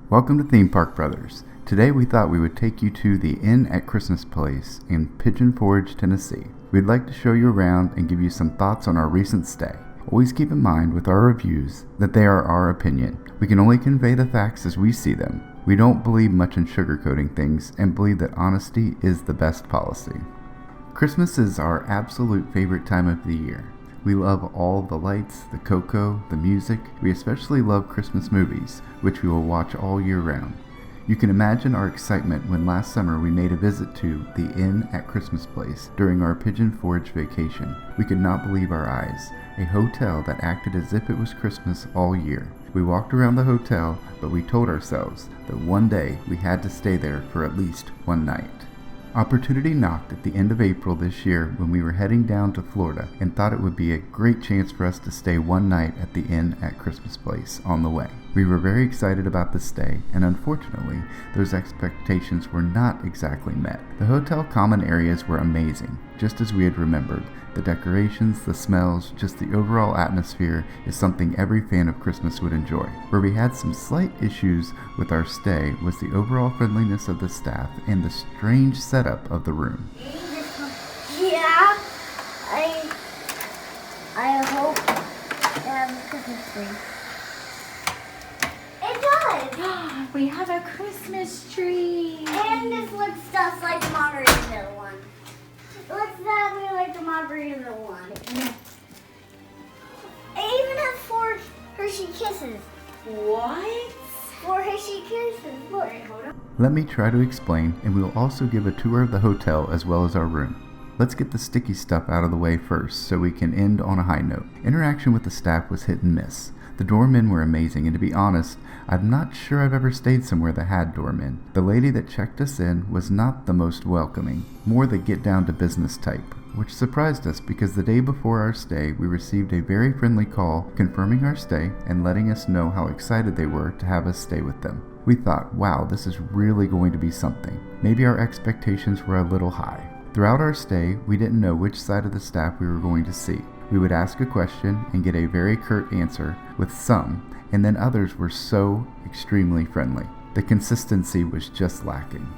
Welcome to Theme Park Brothers. Today we thought we would take you to the Inn at Christmas Place in Pigeon Forge, Tennessee. We'd like to show you around and give you some thoughts on our recent stay. Always keep in mind with our reviews that they are our opinion. We can only convey the facts as we see them. We don't believe much in sugarcoating things and believe that honesty is the best policy. Christmas is our absolute favorite time of the year. We love all the lights, the cocoa, the music. We especially love Christmas movies, which we will watch all year round. You can imagine our excitement when last summer we made a visit to the Inn at Christmas Place during our Pigeon Forge vacation. We could not believe our eyes. A hotel that acted as if it was Christmas all year. We walked around the hotel, but we told ourselves that one day we had to stay there for at least one night. Opportunity knocked at the end of April this year when we were heading down to Florida and thought it would be a great chance for us to stay one night at the Inn at Christmas Place on the way. We were very excited about the stay, and unfortunately, those expectations were not exactly met. The hotel common areas were amazing, just as we had remembered. The decorations, the smells, just the overall atmosphere is something every fan of Christmas would enjoy. Where we had some slight issues with our stay was the overall friendliness of the staff and the strange setup of the room. Yeah, I hope it has a Christmas tree. It does! We have a Christmas tree! And this looks just like the Margaritaville one. It looks exactly like the Margaritaville one. It even has 4 Hershey Kisses. What? 4 Hershey Kisses, look. Wait, hold on. Let me try to explain, and we will also give a tour of the hotel as well as our room. Let's get the sticky stuff out of the way first so we can end on a high note. Interaction with the staff was hit and miss. The doormen were amazing, and to be honest, I'm not sure I've ever stayed somewhere that had doormen. The lady that checked us in was not the most welcoming, more the get-down-to-business type, which surprised us because the day before our stay, we received a very friendly call confirming our stay and letting us know how excited they were to have us stay with them. We thought, wow, this is really going to be something. Maybe our expectations were a little high. Throughout our stay, we didn't know which side of the staff we were going to see. We would ask a question and get a very curt answer with some, and then others were so extremely friendly. The consistency was just lacking.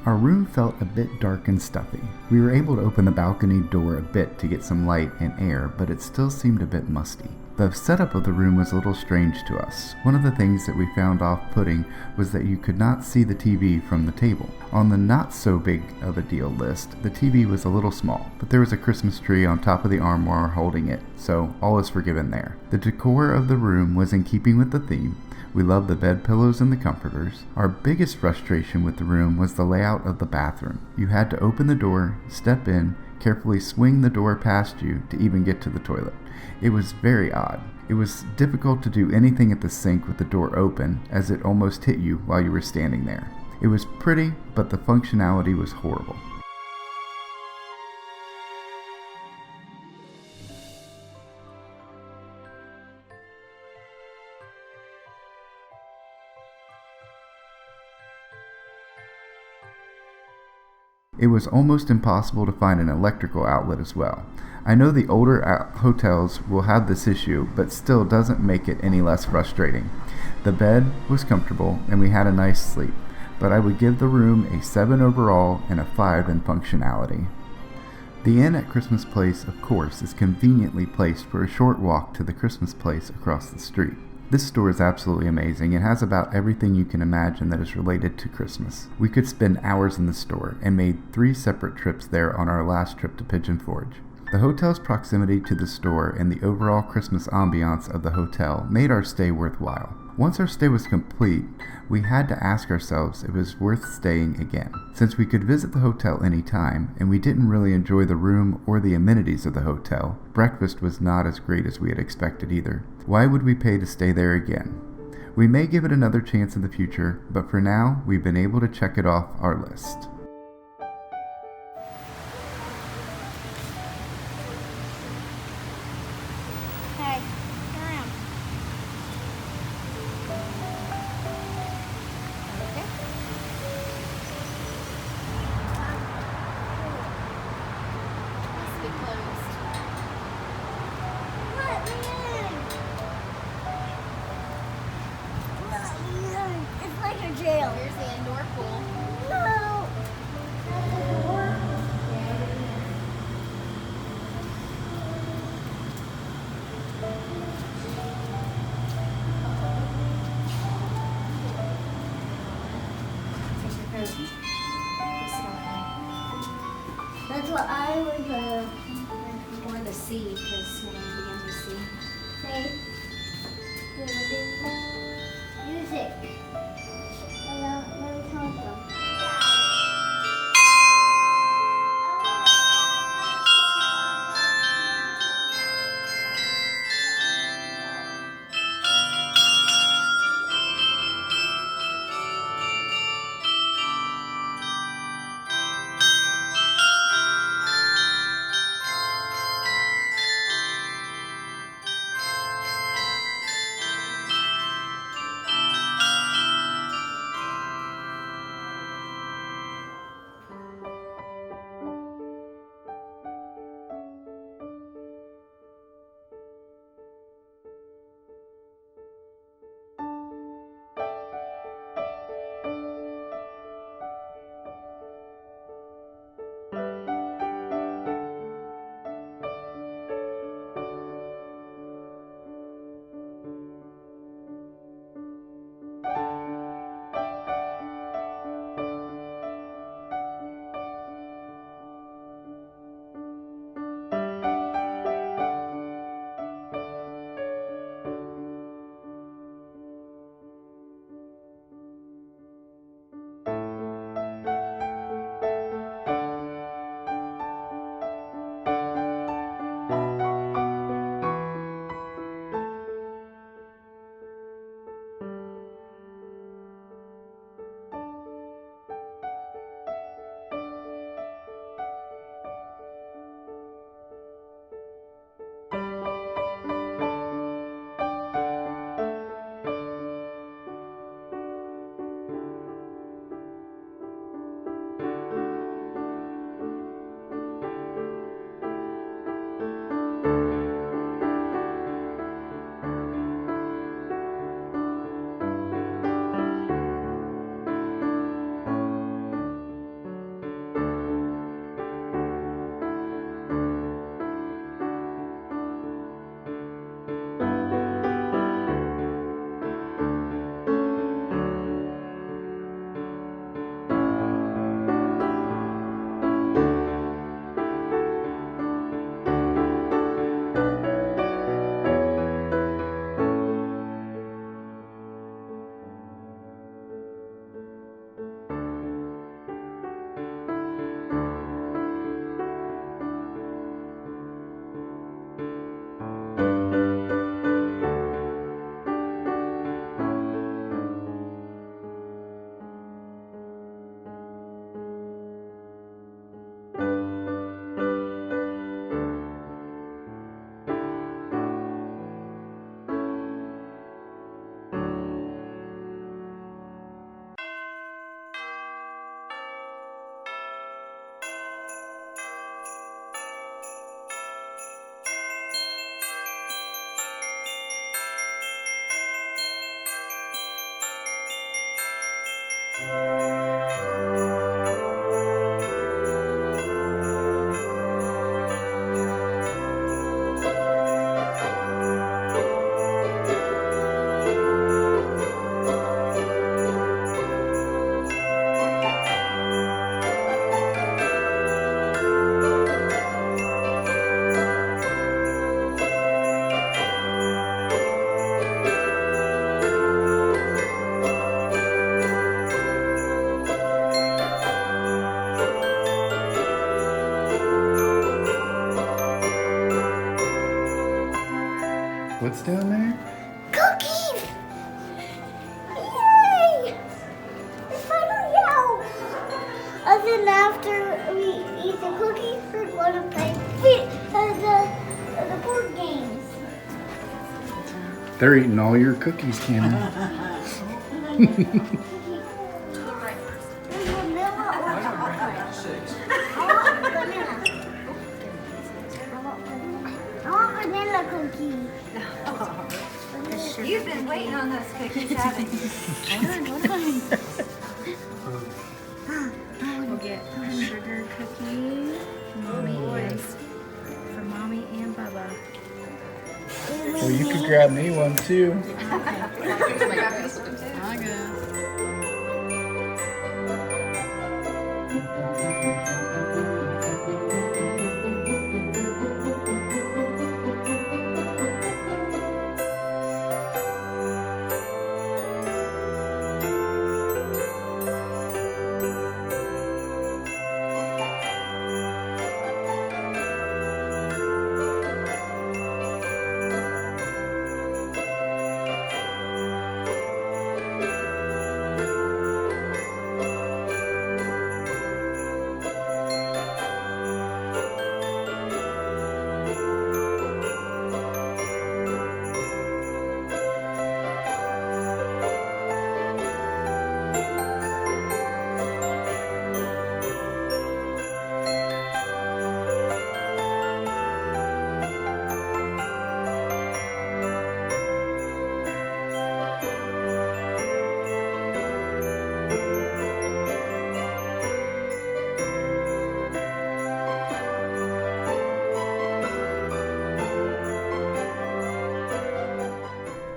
Our room felt a bit dark and stuffy. We were able to open the balcony door a bit to get some light and air, but it still seemed a bit musty. The setup of the room was a little strange to us. One of the things that we found off-putting was that you could not see the TV from the table. On the not so big of a deal list, the TV was a little small, but there was a Christmas tree on top of the armoire holding it, so all is forgiven there. The decor of the room was in keeping with the theme. We loved the bed pillows and the comforters. Our biggest frustration with the room was the layout of the bathroom. You had to open the door, step in, carefully swing the door past you to even get to the toilet. It was very odd. It was difficult to do anything at the sink with the door open, as it almost hit you while you were standing there. It was pretty, but the functionality was horrible. It was almost impossible to find an electrical outlet as well. I know the older hotels will have this issue, but still doesn't make it any less frustrating. The bed was comfortable and we had a nice sleep, but I would give the room a 7 overall and a 5 in functionality. The Inn at Christmas Place, of course, is conveniently placed for a short walk to the Christmas Place across the street. This store is absolutely amazing. It has about everything you can imagine that is related to Christmas. We could spend hours in the store and made 3 separate trips there on our last trip to Pigeon Forge. The hotel's proximity to the store and the overall Christmas ambiance of the hotel made our stay worthwhile. Once our stay was complete, we had to ask ourselves if it was worth staying again. Since we could visit the hotel anytime, and we didn't really enjoy the room or the amenities of the hotel, breakfast was not as great as we had expected either. Why would we pay to stay there again? We may give it another chance in the future, but for now, we've been able to check it off our list. Hey, here I am. Okay. Must be closed. Let me in. Let me in. That's what I would Or the C, because when I begin to see. say. Music. Let me count them. What's down there? Cookies! Yay! It's finally out! And then after we eat the cookies, we're going to play the board games. They're eating all your cookies, Cameron. There's vanilla or chocolate. I want vanilla cookies. You've been waiting on those cookies, haven't you? We'll get sugar cookies. Mommy is for Mommy and Bubba. Well, you could grab me one too. I guess.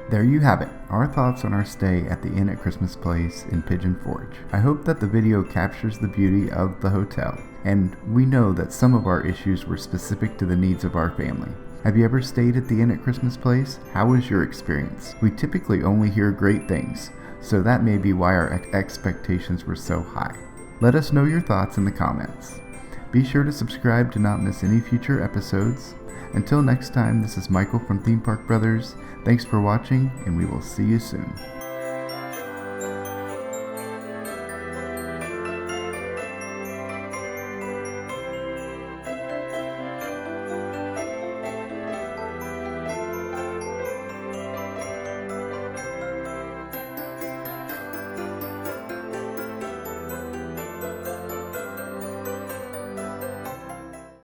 There you have it, our thoughts on our stay at the Inn at Christmas Place in Pigeon Forge. I hope that the video captures the beauty of the hotel, and we know that some of our issues were specific to the needs of our family. Have you ever stayed at the Inn at Christmas Place? How was your experience? We typically only hear great things, so that may be why our expectations were so high. Let us know your thoughts in the comments. Be sure to subscribe to not miss any future episodes. Until next time, this is Michael from Theme Park Brothers. Thanks for watching, and we will see you soon.